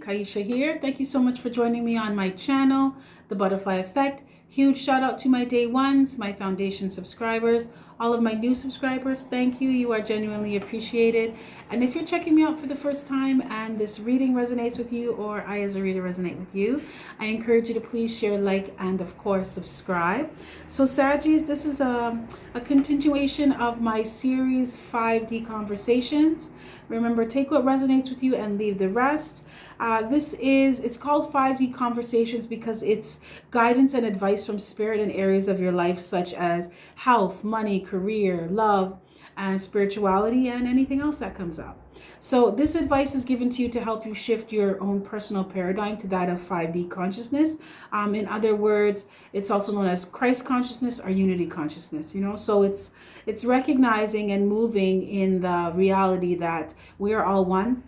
Convo-THINK, Aisha here. Thank you so much for joining me on my channel, The Butterfly Effect. Huge shout out to my day ones, my foundation subscribers, all of my new subscribers. Thank you. You are genuinely appreciated. And if you're checking me out for the first time and this reading resonates with you, or I as a reader resonate with you, I encourage you to please share, like, and of course subscribe. So Saggies, this is a continuation of my series 5D Conversations. Remember, take what resonates with you and leave the rest. It's called 5D Conversations because it's guidance and advice from spirit in areas of your life such as health, money, career, love, and spirituality, and anything else that comes up. So this advice is given to you to help you shift your own personal paradigm to that of 5D consciousness. In other words, it's also known as Christ consciousness or unity consciousness, So it's recognizing and moving in the reality that we are all one.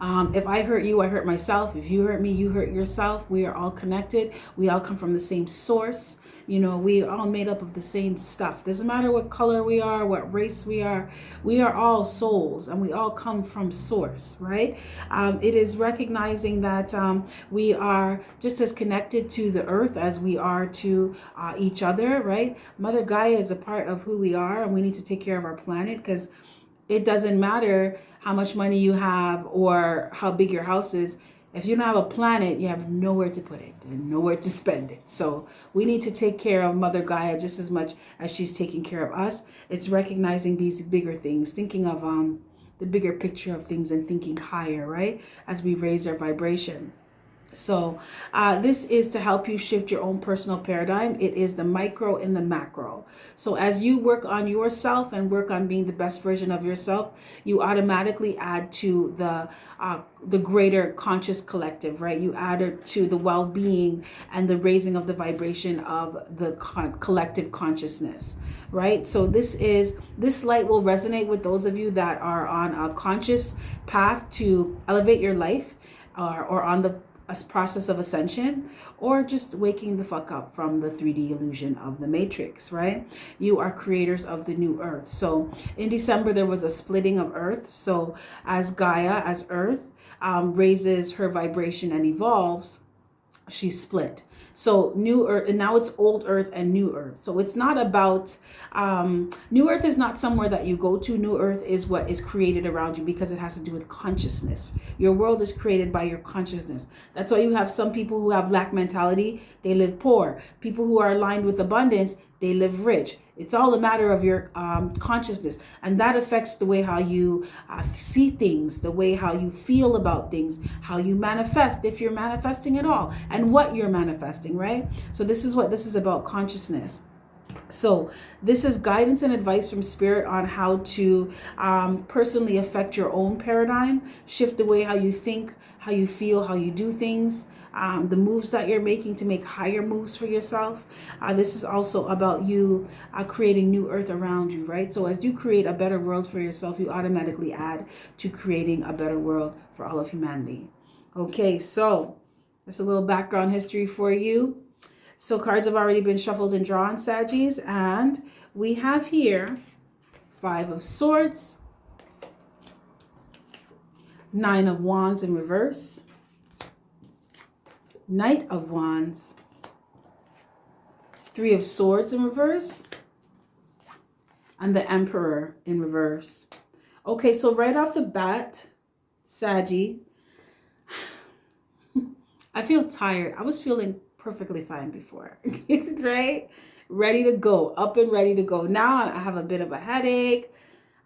If I hurt you, I hurt myself. If you hurt me, you hurt yourself. We are all connected. We all come from the same source. We are all made up of the same stuff. Doesn't matter what color we are, what race we are all souls and we all come from source, right? It is recognizing that we are just as connected to the earth as we are to each other, right? Mother Gaia is a part of who we are, and we need to take care of our planet because it doesn't matter how much money you have or how big your house is. If you don't have a planet, you have nowhere to put it and nowhere to spend it. So we need to take care of Mother Gaia just as much as she's taking care of us. It's recognizing these bigger things, thinking of the bigger picture of things and thinking higher, right? As we raise our vibration. So this is to help you shift your own personal paradigm. It is the micro and the macro. So as you work on yourself and work on being the best version of yourself, you automatically add to the greater conscious collective, right? You add it to the well-being and the raising of the vibration of the collective consciousness, right? So this light will resonate with those of you that are on a conscious path to elevate your life, or on the process of ascension, or just waking the fuck up from the 3D illusion of the matrix, right? You are creators of the new earth. So in December, there was a splitting of earth. So as Gaia, as earth, raises her vibration and evolves, she split. So new earth, and now it's old earth and new earth. So it's not about, new earth is not somewhere that you go to. New earth is what is created around you because it has to do with consciousness. Your world is created by your consciousness. That's why you have some people who have lack mentality, they live poor. People who are aligned with abundance, they live rich. It's all a matter of your consciousness, and that affects the way how you see things, the way how you feel about things, how you manifest, if you're manifesting at all, and what you're manifesting, right? So this is what this is about, consciousness. So this is guidance and advice from spirit on how to personally affect your own paradigm, shift the way how you think, how you feel, how you do things, the moves that you're making to make higher moves for yourself. This is also about you creating new earth around you, right? So as you create a better world for yourself, you automatically add to creating a better world for all of humanity. Okay, so that's a little background history for you. So cards have already been shuffled and drawn, Saggies, and we have here 5 of Swords, 9 of Wands in reverse, Knight of Wands, 3 of Swords in reverse, and the Emperor in reverse. Okay, so right off the bat, Saggy, I feel tired. I was feeling perfectly fine before, right? Ready to go, up and ready to go. Now I have a bit of a headache.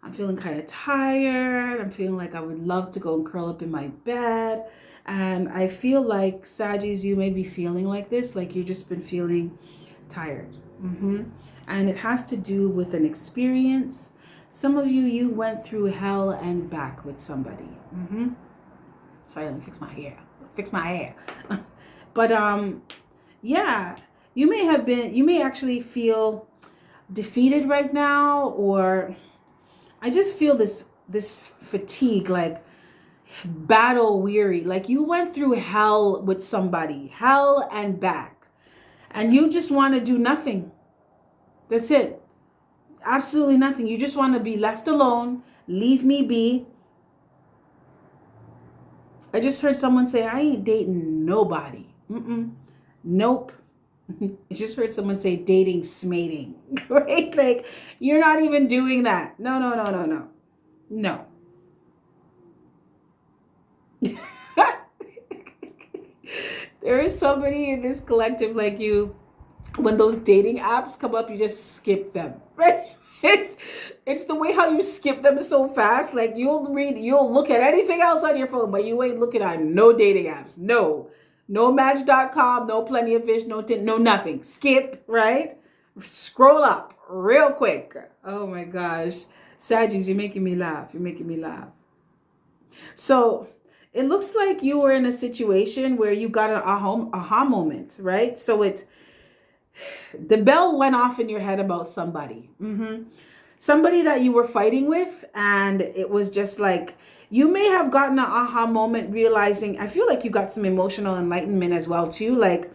I'm feeling kind of tired. I'm feeling like I would love to go and curl up in my bed. And I feel like, Saggies, you may be feeling like this, like you've just been feeling tired. And it has to do with an experience. Some of you went through hell and back with somebody. Sorry, let me fix my hair. But yeah, you may actually feel defeated right now, or I just feel this fatigue, like battle weary, like you went through hell with somebody, hell and back, and you just want to do nothing. That's it. Absolutely nothing. You just want to be left alone. Leave me be. I just heard someone say, I ain't dating nobody. Nope. I just heard someone say dating smating, right? Like, you're not even doing that. No. No. There is somebody in this collective like you. When those dating apps come up, you just skip them, right? It's the way how you skip them so fast. Like, you'll look at anything else on your phone, but you ain't looking at no dating apps. No Match.com, no Plenty of Fish, no nothing. Skip, right? Scroll up real quick. Oh my gosh. Saggies, you're making me laugh. You're making me laugh. So it looks like you were in a situation where you got an aha moment, right? So the bell went off in your head about somebody. Somebody that you were fighting with, and it was just like, you may have gotten an aha moment realizing, I feel like you got some emotional enlightenment as well too. Like,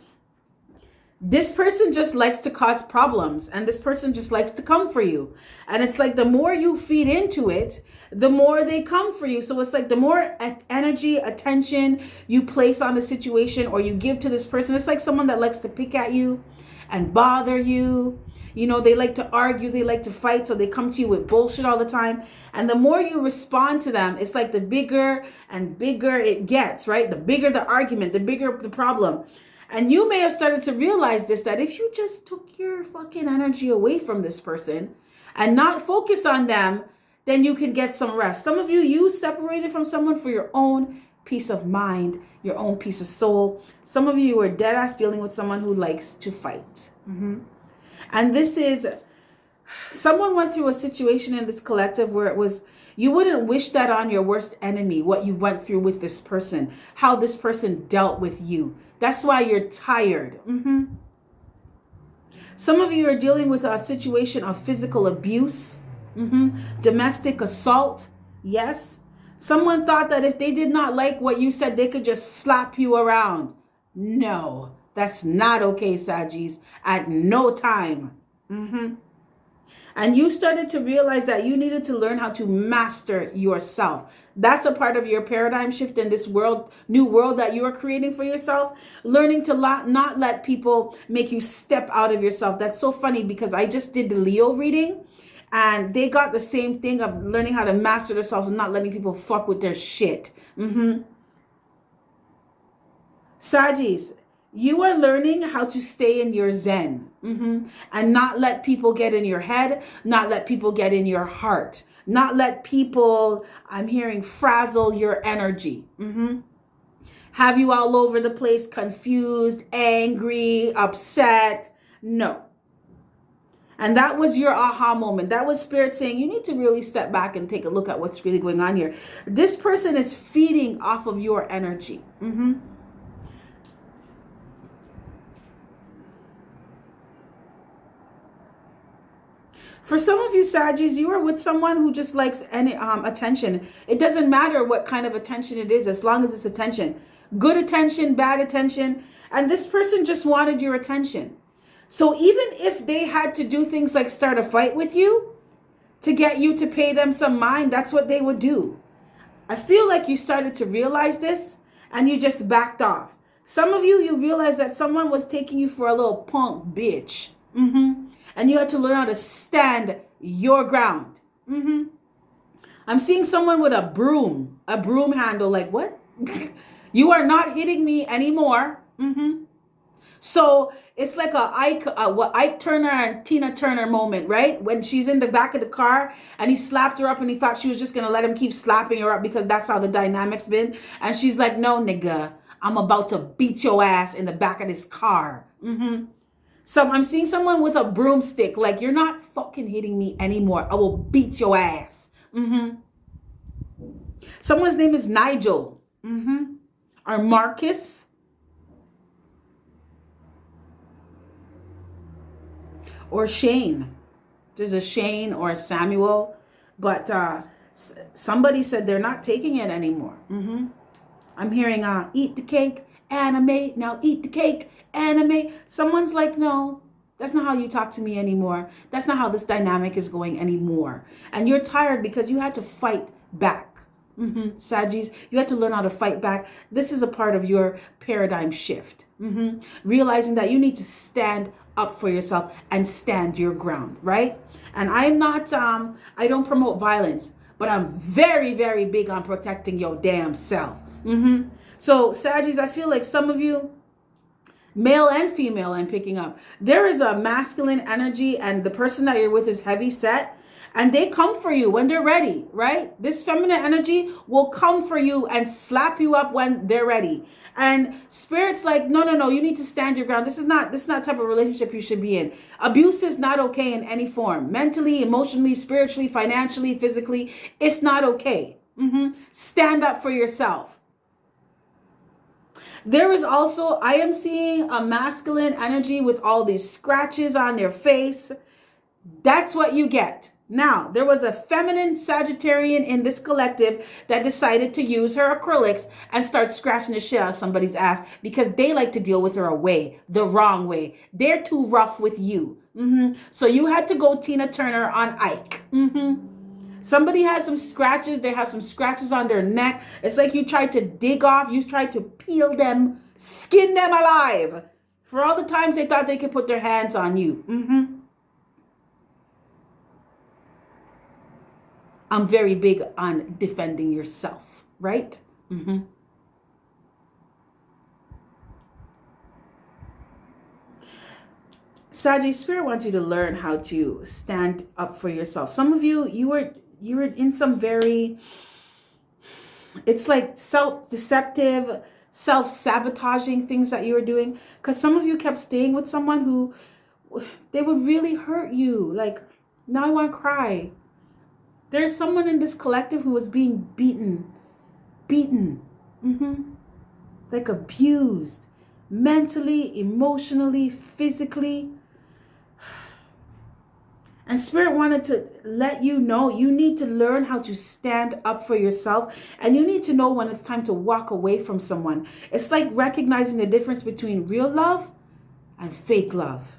this person just likes to cause problems, and this person just likes to come for you. And it's like, the more you feed into it, the more they come for you. So it's like, the more energy, attention you place on the situation or you give to this person, it's like someone that likes to pick at you and bother you. You know, they like to argue, they like to fight, so they come to you with bullshit all the time. And the more you respond to them, it's like the bigger and bigger it gets, right? The bigger the argument, the bigger the problem. And you may have started to realize this, that if you just took your fucking energy away from this person and not focus on them, then you can get some rest. Some of you separated from someone for your own peace of mind, your own peace of soul. Some of you are dead ass dealing with someone who likes to fight. And this is, someone went through a situation in this collective where it was, you wouldn't wish that on your worst enemy, what you went through with this person, how this person dealt with you. That's why you're tired. Some of you are dealing with a situation of physical abuse, domestic assault. Yes. Someone thought that if they did not like what you said, they could just slap you around. No. That's not okay, Saggies, at no time. And you started to realize that you needed to learn how to master yourself. That's a part of your paradigm shift in this world, new world that you are creating for yourself. Learning to not let people make you step out of yourself. That's so funny because I just did the Leo reading and they got the same thing of learning how to master themselves and not letting people fuck with their shit. Saggies, you are learning how to stay in your zen and not let people get in your head, not let people get in your heart, not let people, I'm hearing, frazzle your energy. Have you all over the place, confused, angry, upset? No. And that was your aha moment. That was Spirit saying, you need to really step back and take a look at what's really going on here. This person is feeding off of your energy. For some of you Saggies, you are with someone who just likes any attention. It doesn't matter what kind of attention it is, as long as it's attention. Good attention, bad attention. And this person just wanted your attention. So even if they had to do things like start a fight with you to get you to pay them some mind, that's what they would do. I feel like you started to realize this and you just backed off. Some of you realized that someone was taking you for a little punk bitch. And you had to learn how to stand your ground. I'm seeing someone with a broom handle. Like, what? You are not hitting me anymore. So it's like what Ike Turner and Tina Turner moment, right? When she's in the back of the car and he slapped her up and he thought she was just going to let him keep slapping her up because that's how the dynamic's been. And she's like, no, nigga, I'm about to beat your ass in the back of this car. So I'm seeing someone with a broomstick, like, you're not fucking hitting me anymore. I will beat your ass. Someone's name is Nigel. Or Marcus. Or Shane. There's a Shane or a Samuel. But somebody said they're not taking it anymore. I'm hearing, eat the cake, anime. Now eat the cake. Anime. Someone's like, no, that's not how you talk to me anymore. That's not how this dynamic is going anymore. And you're tired because you had to fight back. Saggies, you had to learn how to fight back. This is a part of your paradigm shift. Realizing that you need to stand up for yourself and stand your ground, right? And I'm not, I don't promote violence, but I'm very, very big on protecting your damn self. So, Saggies, I feel like some of you, male and female, I'm picking up, there is a masculine energy, and the person that you're with is heavy set, and they come for you when they're ready, right? This feminine energy will come for you and slap you up when they're ready. And Spirit's like, no, no, no, you need to stand your ground. This is not type of relationship you should be in. Abuse is not okay in any form. Mentally, emotionally, spiritually, financially, physically, it's not okay. Stand up for yourself. There is also, I am seeing a masculine energy with all these scratches on their face. That's what you get. Now, there was a feminine Sagittarian in this collective that decided to use her acrylics and start scratching the shit out of somebody's ass because they like to deal with her away, the wrong way. They're too rough with you. So you had to go Tina Turner on Ike. Somebody has some scratches. They have some scratches on their neck. It's like you tried to dig off. You tried to peel them, skin them alive. For all the times they thought they could put their hands on you. I'm very big on defending yourself, right? Saggy, Spirit wants you to learn how to stand up for yourself. Some of you, you were in some very, it's like self-deceptive, self-sabotaging things that you were doing. Because some of you kept staying with someone who, they would really hurt you. Like, now I want to cry. There's someone in this collective who was being beaten, like abused, mentally, emotionally, physically. And Spirit wanted to let you know you need to learn how to stand up for yourself, and you need to know when it's time to walk away from someone. It's like recognizing the difference between real love and fake love.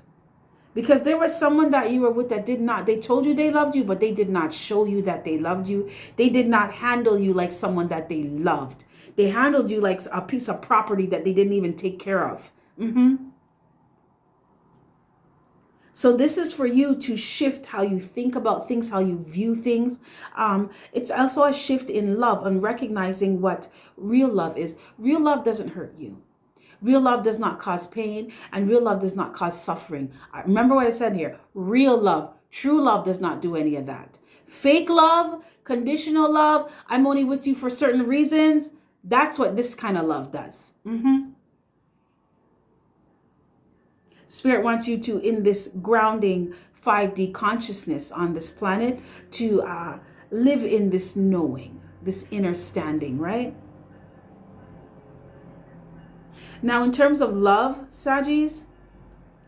Because there was someone that you were with that did not, they told you they loved you, but they did not show you that they loved you. They did not handle you like someone that they loved. They handled you like a piece of property that they didn't even take care of. So this is for you to shift how you think about things, how you view things. It's also a shift in love and recognizing what real love is. Real love doesn't hurt you. Real love does not cause pain, and real love does not cause suffering. Remember what I said here. Real love, true love does not do any of that. Fake love, conditional love, I'm only with you for certain reasons. That's what this kind of love does. Spirit wants you to, in this grounding 5D consciousness on this planet, to live in this knowing, this inner standing, right? Now, in terms of love, Saggies,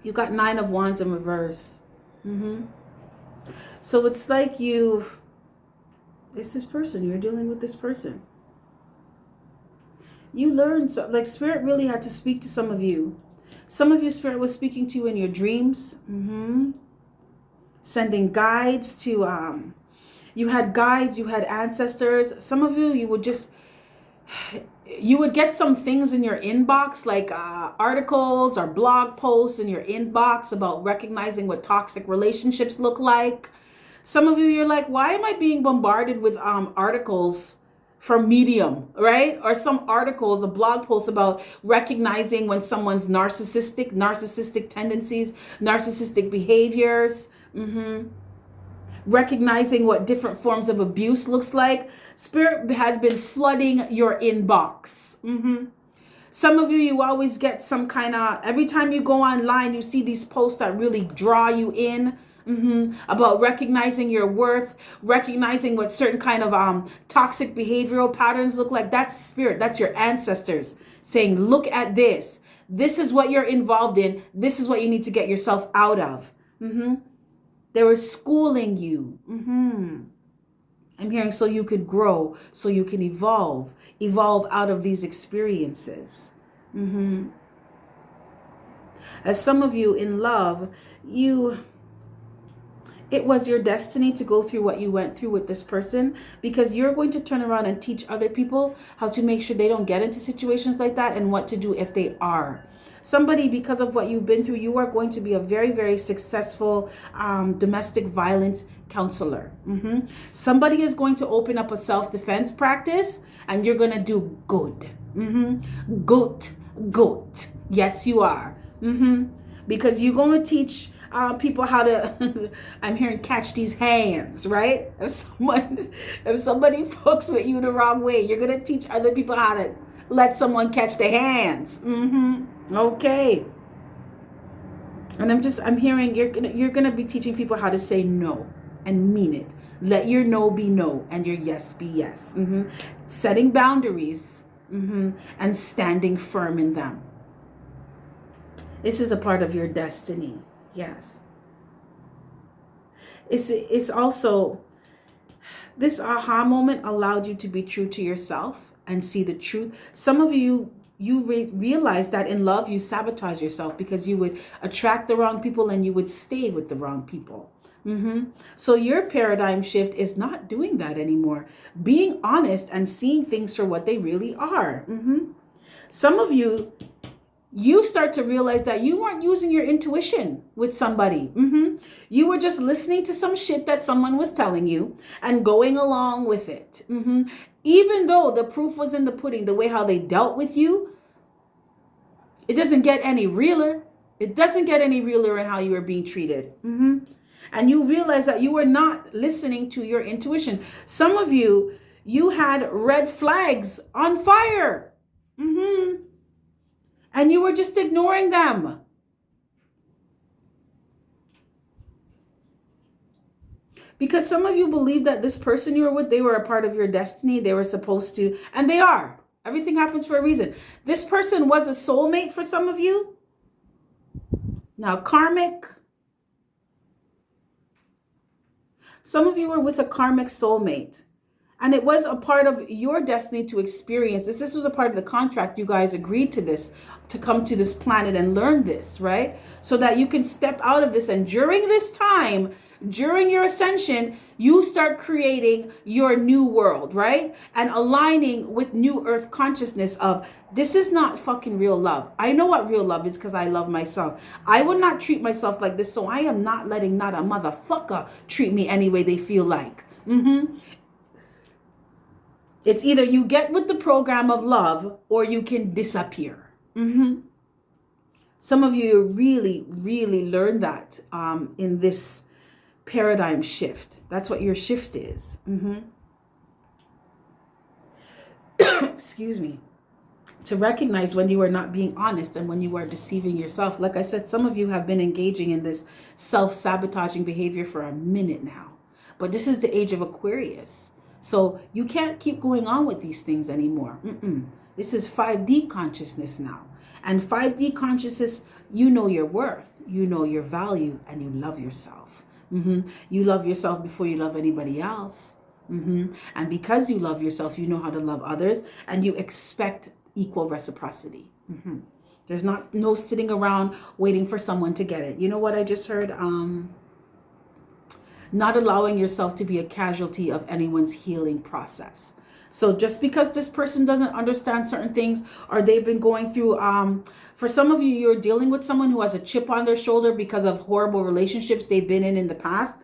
you got 9 of Wands in reverse. So it's like it's this person, you're dealing with this person. You learned, like Spirit really had to speak to some of you. Some of you, Spirit was speaking to you in your dreams. Sending guides to, you had guides, you had ancestors. Some of you, you would get some things in your inbox, like articles or blog posts in your inbox about recognizing what toxic relationships look like. Some of you, you're like, why am I being bombarded with articles from Medium, right? Or some articles, a blog post about recognizing when someone's narcissistic tendencies, narcissistic behaviors. Recognizing what different forms of abuse looks like. Spirit has been flooding your inbox. Some of you, you always get some kind of, every time you go online, you see these posts that really draw you in. About recognizing your worth, recognizing what certain kind of toxic behavioral patterns look like. That's Spirit. That's your ancestors saying, look at this. This is what you're involved in. This is what you need to get yourself out of. They were schooling you. I'm hearing so you could grow, so you can evolve out of these experiences. As some of you in love, it was your destiny to go through what you went through with this person, because you're going to turn around and teach other people how to make sure they don't get into situations like that and what to do if they are. Somebody, because of what you've been through, you are going to be a very, very successful domestic violence counselor. Somebody is going to open up a self-defense practice and you're going to do good. Good. Yes, you are. Because you're going to teach people how to, I'm hearing, catch these hands, right? If somebody fucks with you the wrong way, you're going to teach other people how to let someone catch their hands. Okay. And I'm hearing you're gonna be teaching people how to say no and mean it. Let your no be no and your yes be yes. Setting boundaries and standing firm in them. This is a part of your destiny. Yes. It's also, this aha moment allowed you to be true to yourself and see the truth. Some of you realize that in love you sabotage yourself because you would attract the wrong people and you would stay with the wrong people. So your paradigm shift is not doing that anymore. Being honest and seeing things for what they really are. Some of you start to realize that you weren't using your intuition with somebody. You were just listening to some shit that someone was telling you and going along with it. Even though the proof was in the pudding, the way how they dealt with you, it doesn't get any realer. It doesn't get any realer in how you were being treated. And you realize that you were not listening to your intuition. Some of you had red flags on fire. And you were just ignoring them. Because some of you believe that this person you were with, they were a part of your destiny. They were supposed to, and they are. Everything happens for a reason. This person was a soulmate for some of you. Now, karmic. Some of you were with a karmic soulmate. And it was a part of your destiny to experience this. This was a part of the contract. You guys agreed to this, to come to this planet and learn this, right? So that you can step out of this. And during this time, during your ascension, you start creating your new world, right? And aligning with new earth consciousness of, this is not fucking real love. I know what real love is because I love myself. I would not treat myself like this. So I am not letting not a motherfucker treat me any way they feel like. It's either you get with the program of love or you can disappear. Some of you really, really learned that in this paradigm shift. That's what your shift is. Excuse me. To recognize when you are not being honest and when you are deceiving yourself. Like I said, some of you have been engaging in this self-sabotaging behavior for a minute now. But this is the age of Aquarius. So you can't keep going on with these things anymore. This is 5D consciousness now. And 5D consciousness, you know your worth, you know your value, and you love yourself. You love yourself before you love anybody else. And because you love yourself, you know how to love others, and you expect equal reciprocity. There's no sitting around waiting for someone to get it. You know what I just heard? Not allowing yourself to be a casualty of anyone's healing process. So just because this person doesn't understand certain things, or they've been going through, for some of you, you're dealing with someone who has a chip on their shoulder because of horrible relationships they've been in the past.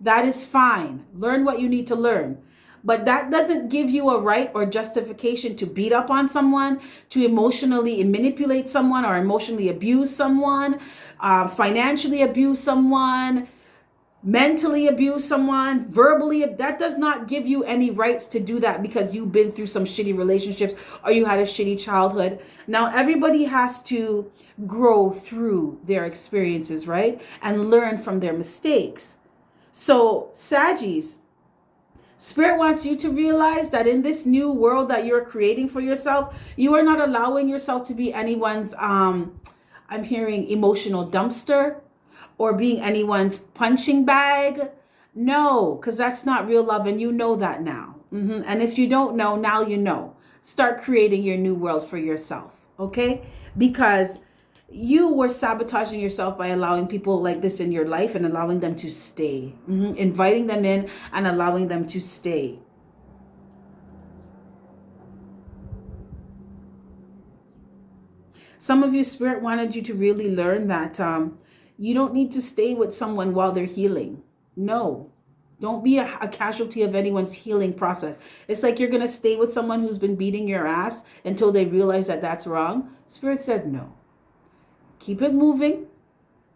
That is fine. Learn what you need to learn. But that doesn't give you a right or justification to beat up on someone, to emotionally manipulate someone, or emotionally abuse someone, financially abuse someone, mentally abuse someone, verbally. That does not give you any rights to do that because you've been through some shitty relationships or you had a shitty childhood. Now, everybody has to grow through their experiences, right? And learn from their mistakes. So, Saggies, Spirit wants you to realize that in this new world that you're creating for yourself, you are not allowing yourself to be anyone's, I'm hearing, emotional dumpster, or being anyone's punching bag. No, because that's not real love, and you know that now. And if you don't know, now you know. Start creating your new world for yourself, okay? Because you were sabotaging yourself by allowing people like this in your life and allowing them to stay. Inviting them in and allowing them to stay. Some of you, Spirit wanted you to really learn that you don't need to stay with someone while they're healing. No. Don't be a casualty of anyone's healing process. It's like you're going to stay with someone who's been beating your ass until they realize that that's wrong. Spirit said no. Keep it moving.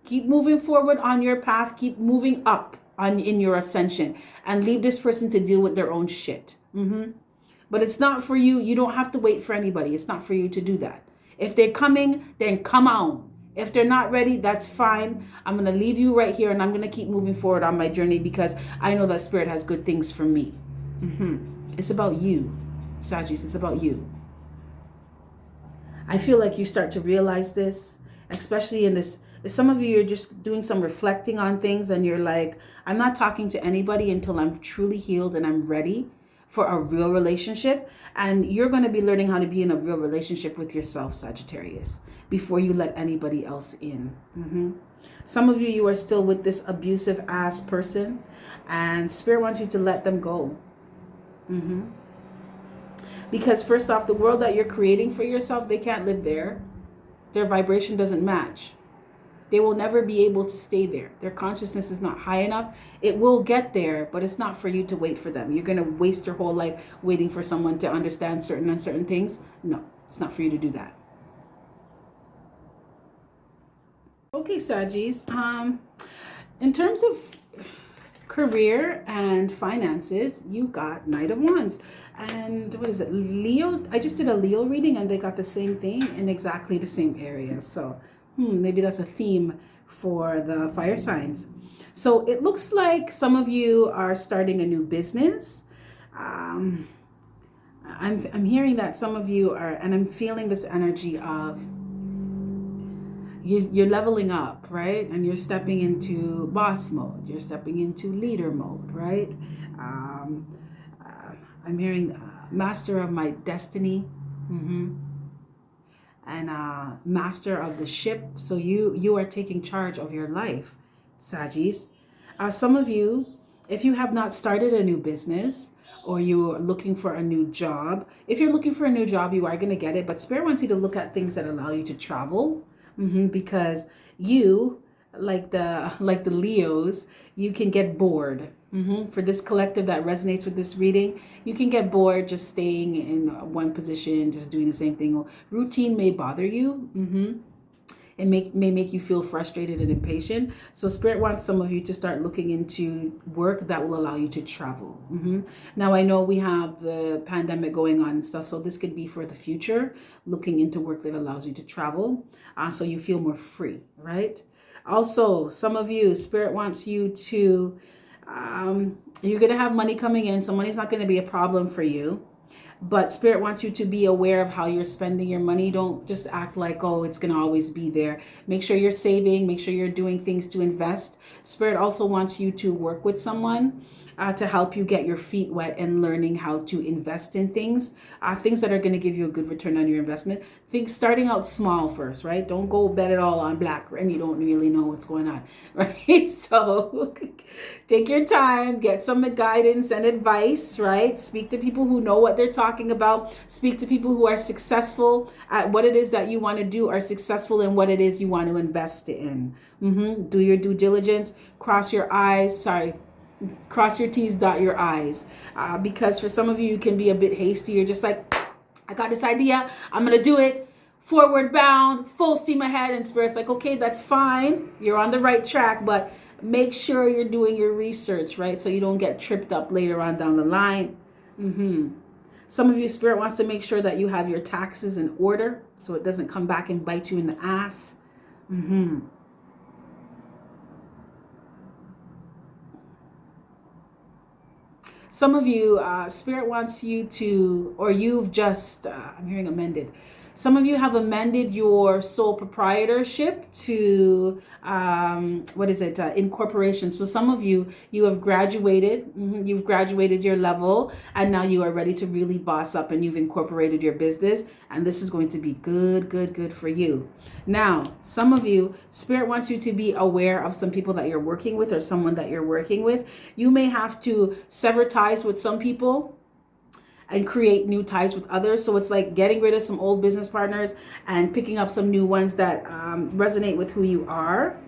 Keep moving forward on your path. Keep moving up in your ascension. And leave this person to deal with their own shit. But it's not for you. You don't have to wait for anybody. It's not for you to do that. If they're coming, then come on. If they're not ready, that's fine. I'm going to leave you right here and I'm going to keep moving forward on my journey because I know that Spirit has good things for me. It's about you, Sagittarius. It's about you. I feel like you start to realize this, especially in this. Some of you are just doing some reflecting on things and you're like, I'm not talking to anybody until I'm truly healed and I'm ready for a real relationship. And you're going to be learning how to be in a real relationship with yourself, Sagittarius, before you let anybody else in. Some of you are still with this abusive ass person and Spirit wants you to let them go. Because first off, the world that you're creating for yourself, they can't live there. Their vibration doesn't match. They will never be able to stay there. Their consciousness is not high enough. It will get there, but it's not for you to wait for them. You're going to waste your whole life waiting for someone to understand certain uncertain things. No, it's not for you to do that. Okay, Saggies. In terms of career and finances, you got Knight of Wands. And what is it? Leo. I just did a Leo reading and they got the same thing in exactly the same area. So maybe that's a theme for the fire signs. So it looks like some of you are starting a new business. I'm hearing that some of you are, and I'm feeling this energy of you're leveling up, right? And you're stepping into boss mode. You're stepping into leader mode, right? I'm hearing master of my destiny. And master of the ship. So you are taking charge of your life, Saggies. Some of you, if you have not started a new business or you're looking for a new job, if you're looking for a new job, you are going to get it. But Spirit wants you to look at things that allow you to travel, because you, like the Leos, you can get bored. For this collective that resonates with this reading, you can get bored just staying in one position, just doing the same thing. Routine may bother you. It may make you feel frustrated and impatient. So Spirit wants some of you to start looking into work that will allow you to travel. Now, I know we have the pandemic going on and stuff, so this could be for the future, looking into work that allows you to travel, so you feel more free, right? Also, some of you, Spirit wants you to you're going to have money coming in, so money's not going to be a problem for you. But Spirit wants you to be aware of how you're spending your money. Don't just act like, oh, it's going to always be there. Make sure you're saving. Make sure you're doing things to invest. Spirit also wants you to work with someone to help you get your feet wet and learning how to invest in things that are going to give you a good return on your investment. Think starting out small first, right? Don't go bet it all on black and you don't really know what's going on, right? So take your time, get some guidance and advice, right? Speak to people who know what they're talking about. Speak to people who are successful at what it is that you want to do, are successful in what it is you want to invest in. Do your due diligence, cross your T's, dot your I's. Because for some of you, you can be a bit hasty. You're just like, I got this idea. I'm going to do it. Forward bound, full steam ahead. And Spirit's like, okay, that's fine. You're on the right track, but make sure you're doing your research, right? So you don't get tripped up later on down the line. Some of you, Spirit wants to make sure that you have your taxes in order so it doesn't come back and bite you in the ass. Some of you, Spirit wants you to, or you've just, I'm hearing amended. Some of you have amended your sole proprietorship to incorporation. So some of you have graduated. You've graduated your level, and now you are ready to really boss up, and you've incorporated your business, and this is going to be good for you. Now, some of you, Spirit wants you to be aware of some people that you're working with, or someone that you're working with. You may have to sever ties with some people and create new ties with others. So it's like getting rid of some old business partners and picking up some new ones that resonate with who you are.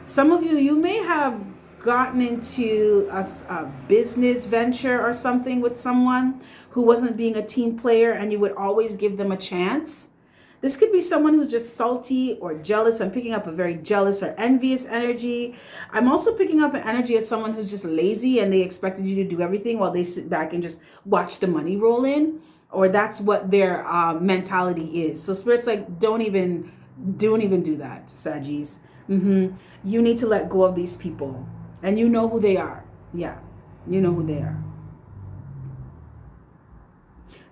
Some of you, you may have gotten into a business venture or something with someone who wasn't being a team player, and you would always give them a chance. This could be someone who's just salty or jealous. I'm picking up a very jealous or envious energy. I'm also picking up an energy of someone who's just lazy and they expected you to do everything while they sit back and just watch the money roll in. Or that's what their mentality is. So Spirit's like, don't even do that, Saggies. You need to let go of these people. And you know who they are. Yeah, you know who they are.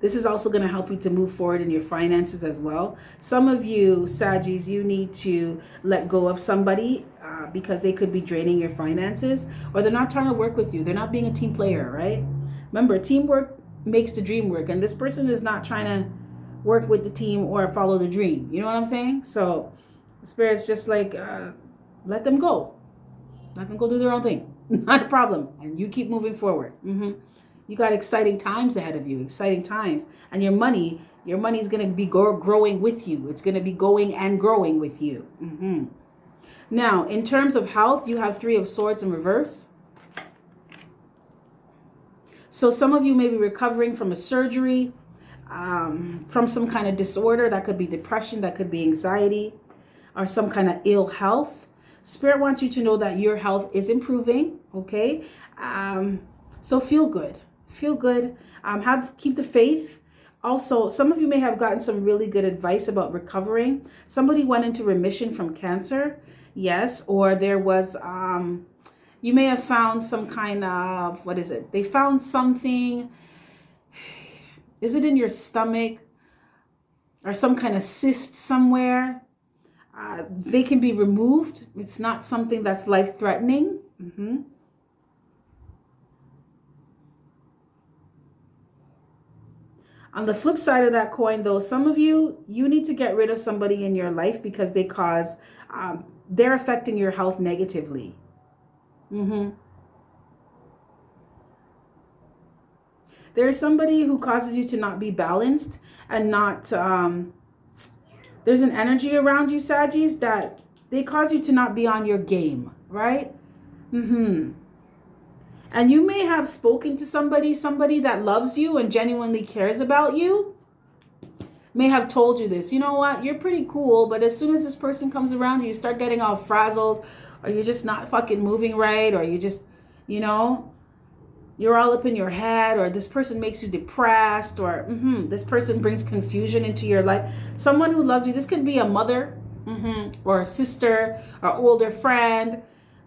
This is also going to help you to move forward in your finances as well. Some of you, Saggies, you need to let go of somebody because they could be draining your finances, or they're not trying to work with you. They're not being a team player, right? Remember, teamwork makes the dream work, and this person is not trying to work with the team or follow the dream. You know what I'm saying? So Spirit's just like, let them go. Let them go do their own thing. Not a problem. And you keep moving forward. You got exciting times ahead of you, exciting times. And your money is going to be growing with you. It's going to be going and growing with you. Now, in terms of health, you have 3 of Swords in reverse. So some of you may be recovering from a surgery, from some kind of disorder. That could be depression, that could be anxiety, or some kind of ill health. Spirit wants you to know that your health is improving, okay? So feel good. Feel good. Keep the faith. Also, some of you may have gotten some really good advice about recovering. Somebody went into remission from cancer. Yes. Or there was, you may have found some kind of, what is it? They found something. Is it in your stomach or some kind of cyst somewhere? They can be removed. It's not something that's life-threatening. On the flip side of that coin, though, some of you need to get rid of somebody in your life because they cause, they're affecting your health negatively. There's somebody who causes you to not be balanced and not, there's an energy around you, Saggies, that they cause you to not be on your game, right? And you may have spoken to somebody that loves you and genuinely cares about you, may have told you this. You know what? You're pretty cool, but as soon as this person comes around, you start getting all frazzled, or you're just not fucking moving right, or you just, you're all up in your head, or this person makes you depressed, or this person brings confusion into your life. Someone who loves you, this could be a mother, or a sister, or older friend.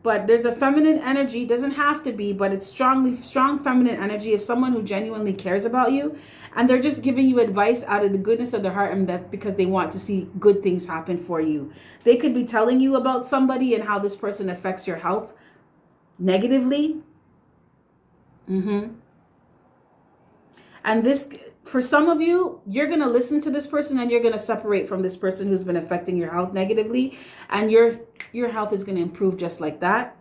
But there's a feminine energy, doesn't have to be, but it's strong feminine energy of someone who genuinely cares about you. And they're just giving you advice out of the goodness of their heart, and that because they want to see good things happen for you. They could be telling you about somebody and how this person affects your health negatively. And this, for some of you, you're going to listen to this person and you're going to separate from this person who's been affecting your health negatively. And your health is going to improve just like that.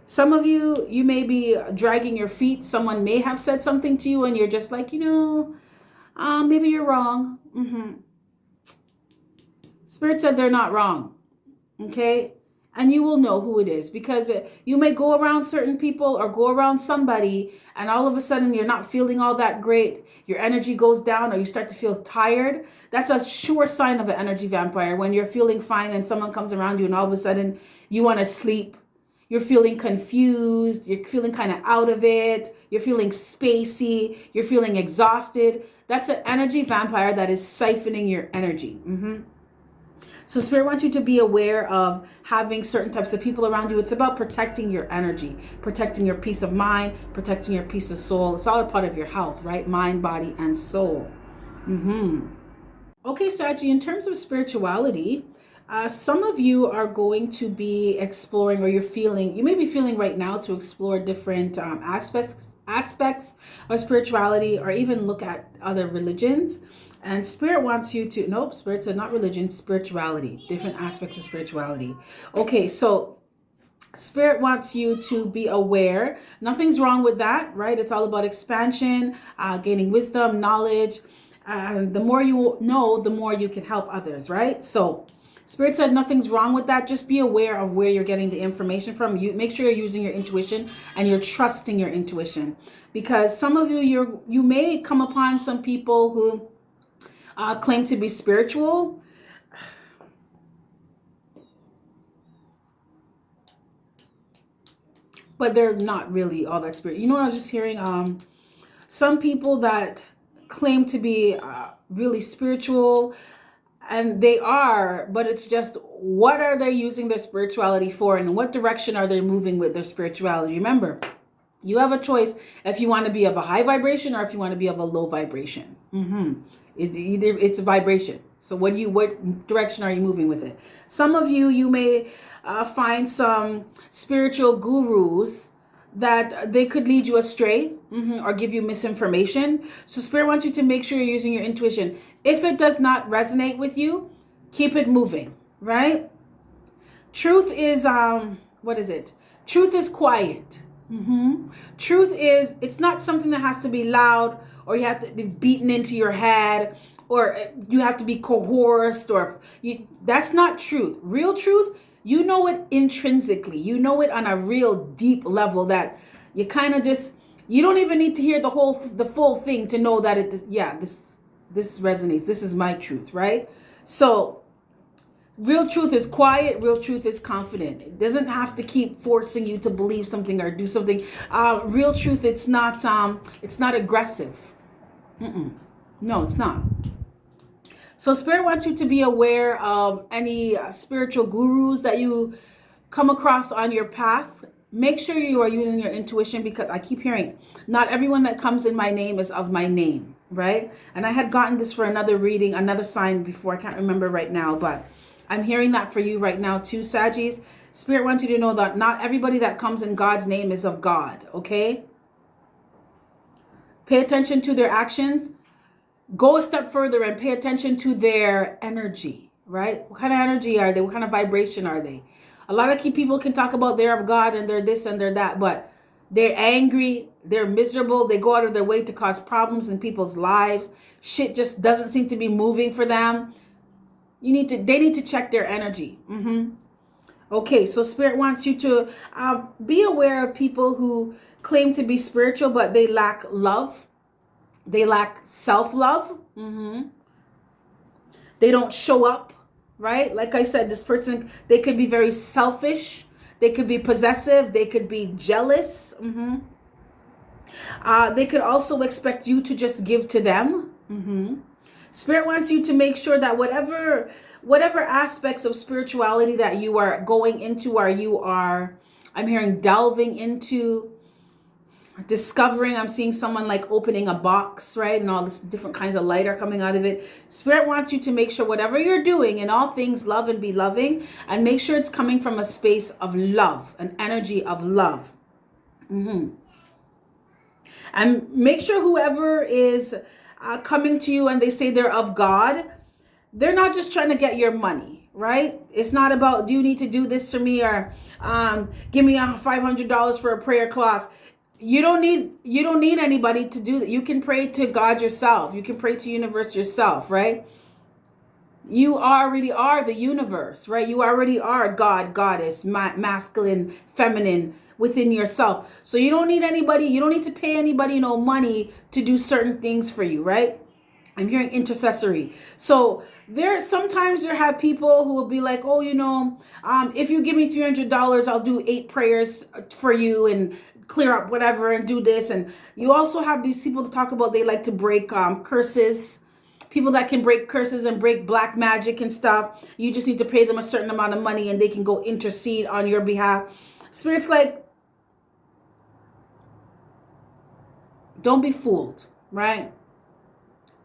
Some of you may be dragging your feet. Someone may have said something to you and you're just like, maybe you're wrong. Spirit said they're not wrong. Okay? And you will know who it is, because you may go around certain people or go around somebody and all of a sudden you're not feeling all that great. Your energy goes down or you start to feel tired. That's a sure sign of an energy vampire, when you're feeling fine and someone comes around you and all of a sudden you want to sleep. You're feeling confused. You're feeling kind of out of it. You're feeling spacey. You're feeling exhausted. That's an energy vampire that is siphoning your energy. So Spirit wants you to be aware of having certain types of people around you. It's about protecting your energy, protecting your peace of mind, protecting your peace of soul. It's all a part of your health, right? Mind, body, and soul. Okay, Saggy, in terms of spirituality, some of you are going to be exploring, or you may be feeling right now to explore different aspects of spirituality, or even look at other religions. And Spirit wants you to, nope, Spirit said not religion, spirituality, different aspects of spirituality. Okay, so Spirit wants you to be aware. Nothing's wrong with that, right? It's all about expansion, gaining wisdom, knowledge. And the more you know, the more you can help others, right? So Spirit said nothing's wrong with that. Just be aware of where you're getting the information from. You make sure you're using your intuition and you're trusting your intuition. Because some of you may come upon some people who claim to be spiritual, but they're not really all that spiritual. You know what I was just hearing? Some people that claim to be really spiritual, and they are, but it's just, what are they using their spirituality for, and in what direction are they moving with their spirituality? Remember, you have a choice if you want to be of a high vibration or if you want to be of a low vibration. It's a vibration. So what direction are you moving with it? Some of you may find some spiritual gurus that they could lead you astray, or give you misinformation. So Spirit wants you to make sure you're using your intuition. If it does not resonate with you, keep it moving, right? Truth is, what is it? Truth is quiet. Truth is, it's not something that has to be loud, or you have to be beaten into your head, or you have to be coerced, that's not truth. Real truth, you know it intrinsically. You know it on a real deep level that you kind of just, you don't even need to hear the full thing to know that this resonates. This is my truth, right? So real truth is quiet. Real truth is confident. It doesn't have to keep forcing you to believe something or do something. Real truth, it's not aggressive. No, it's not. So Spirit wants you to be aware of any spiritual gurus that you come across on your path. Make sure you are using your intuition, because I keep hearing, not everyone that comes in my name is of my name, right? And I had gotten this for another reading, another sign before. I can't remember right now, but I'm hearing that for you right now too, Saggies. Spirit wants you to know that not everybody that comes in God's name is of God, okay? Pay attention to their actions. Go a step further and pay attention to their energy, right? What kind of energy are they? What kind of vibration are they? A lot of people can talk about they're of God and they're this and they're that, but they're angry, they're miserable, they go out of their way to cause problems in people's lives. Shit just doesn't seem to be moving for them. They need to check their energy. Okay, so Spirit wants you to be aware of people who claim to be spiritual, but they lack love. They lack self-love. They don't show up, right? Like I said, this person, they could be very selfish. They could be possessive. They could be jealous. They could also expect you to just give to them. Spirit wants you to make sure that whatever aspects of spirituality that you are going into, or I'm hearing delving into, discovering, I'm seeing someone like opening a box, right? And all this different kinds of light are coming out of it. Spirit wants you to make sure whatever you're doing, in all things, love and be loving, and make sure it's coming from a space of love, an energy of love. And make sure whoever is coming to you and they say they're of God, they're not just trying to get your money, right? It's not about, do you need to do this for me, or give me $500 for a prayer cloth. You don't need anybody to do that. You can pray to God yourself. You can pray to universe yourself, right? You already are the universe, right? You already are God, goddess, masculine, feminine within yourself. So you don't need anybody. You don't need to pay anybody no money to do certain things for you, right? I'm hearing intercessory. So sometimes there have people who will be like, oh, if you give me $300, I'll do 8 prayers for you and clear up whatever and do this. And you also have these people to talk about, they like to break curses. People that can break curses and break black magic and stuff. You just need to pay them a certain amount of money and they can go intercede on your behalf. Spirit's like, don't be fooled, right?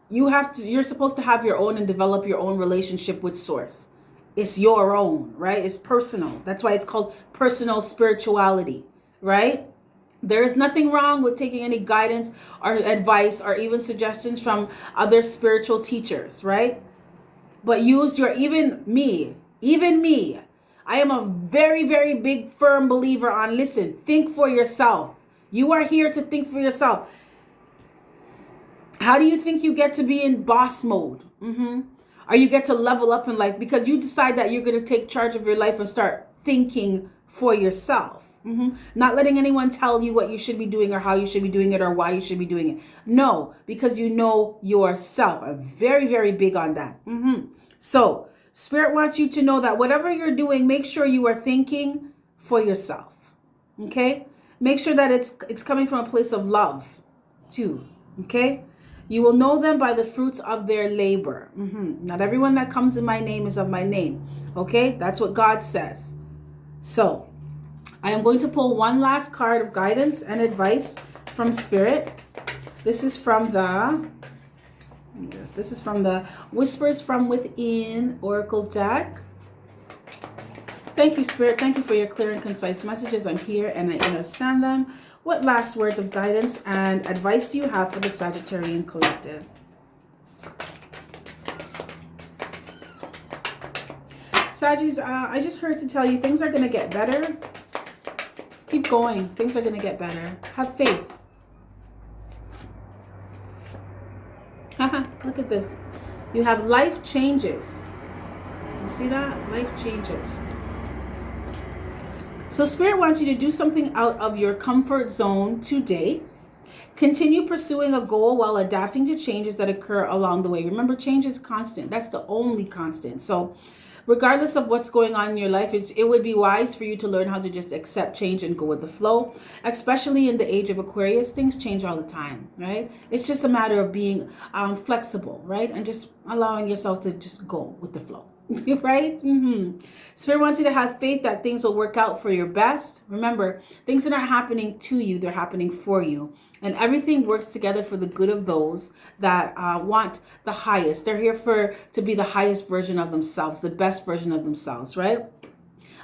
you're supposed to have your own and develop your own relationship with source. It's your own, right? It's personal. That's why it's called personal spirituality, right? There is nothing wrong with taking any guidance or advice or even suggestions from other spiritual teachers, right? But use your, even me, I am a very, very big, firm believer on, listen, think for yourself. You are here to think for yourself. How do you think you get to be in boss mode? Or you get to level up in life? Because you decide that you're going to take charge of your life and start thinking for yourself. Not letting anyone tell you what you should be doing or how you should be doing it or why you should be doing it. No, because you know yourself. I'm very, very big on that. So Spirit wants you to know that whatever you're doing, make sure you are thinking for yourself. Okay? Make sure that it's coming from a place of love too. Okay? You will know them by the fruits of their labor. Not everyone that comes in my name is of my name. Okay? That's what God says. So I am going to pull one last card of guidance and advice from Spirit. This is from the Whispers from Within Oracle deck. Thank you, Spirit. Thank you for your clear and concise messages. I'm here and I understand them. What last words of guidance and advice do you have for the Sagittarian collective? Saggies, I just heard to tell you things are going to get better. Keep going. Things are going to get better. Have faith. Look at this. You have life changes. You see that? Life changes. So Spirit wants you to do something out of your comfort zone today. Continue pursuing a goal while adapting to changes that occur along the way. Remember, change is constant. That's the only constant. So regardless of what's going on in your life, it would be wise for you to learn how to just accept change and go with the flow. Especially in the age of Aquarius, things change all the time, right? It's just a matter of being flexible, right? And just allowing yourself to just go with the flow. Right? Spirit wants you to have faith that things will work out for your best. Remember, things are not happening to you, they're happening for you. And everything works together for the good of those that want the highest. They're here to be the highest version of themselves, the best version of themselves, right?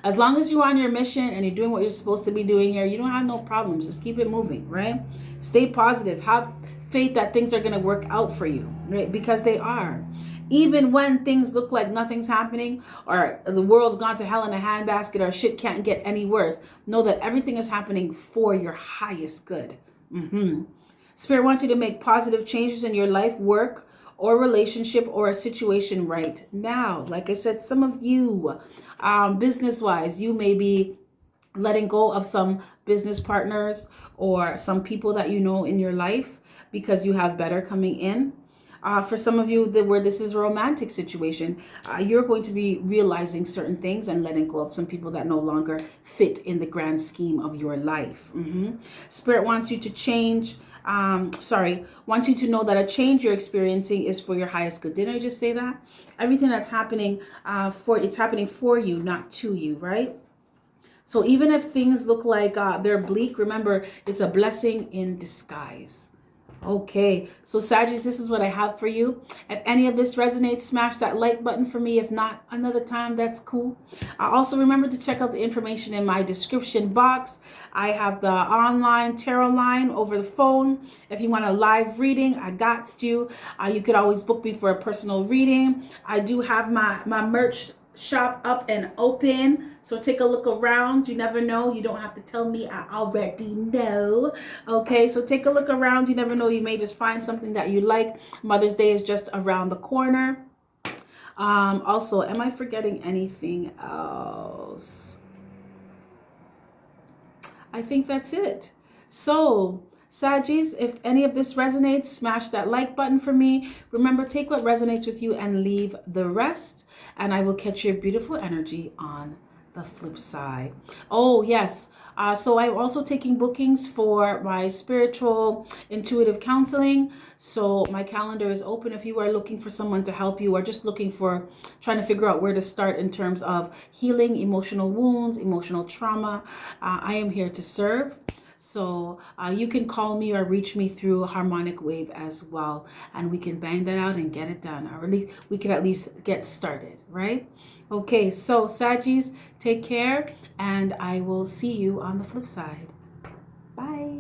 As long as you're on your mission and you're doing what you're supposed to be doing here, you don't have no problems. Just keep it moving, right? Stay positive. Have faith that things are going to work out for you, right? Because they are. Even when things look like nothing's happening or the world's gone to hell in a handbasket or shit can't get any worse, know that everything is happening for your highest good. Spirit wants you to make positive changes in your life, work, or relationship or a situation right now. Like I said, some of you, business-wise, you may be letting go of some business partners or some people that you know in your life because you have better coming in. For some of you where this is a romantic situation, you're going to be realizing certain things and letting go of some people that no longer fit in the grand scheme of your life. Spirit wants you to change. Wants you to know that a change you're experiencing is for your highest good. Didn't I just say that? Everything that's happening, it's happening for you, not to you, right? So even if things look like they're bleak, remember, it's a blessing in disguise. Okay, so Sagittarius, this is what I have for you. If any of this resonates, smash that like button for me. If not, another time, that's cool. Also remember to check out the information in my description box. I have the online tarot line over the phone. If you want a live reading, I got you. You could always book me for a personal reading. I do have my merch shop up and open, so take a look around. You never know. You don't have to tell me, I already know. Okay, so take a look around. You never know, you may just find something that you like. Mother's Day is just around the corner. Also, am I forgetting anything else? I think that's it. So Saggies, if any of this resonates, smash that like button for me. Remember, take what resonates with you and leave the rest. And I will catch your beautiful energy on the flip side. Oh, yes. So I'm also taking bookings for my spiritual intuitive counseling. So my calendar is open if you are looking for someone to help you or just trying to figure out where to start in terms of healing emotional wounds, emotional trauma. I am here to serve. So you can call me or reach me through harmonic wave as well, and we can bang that out and get it done, or at least we can at least get started, right? Okay, so Saggies, take care, and I will see you on the flip side. Bye.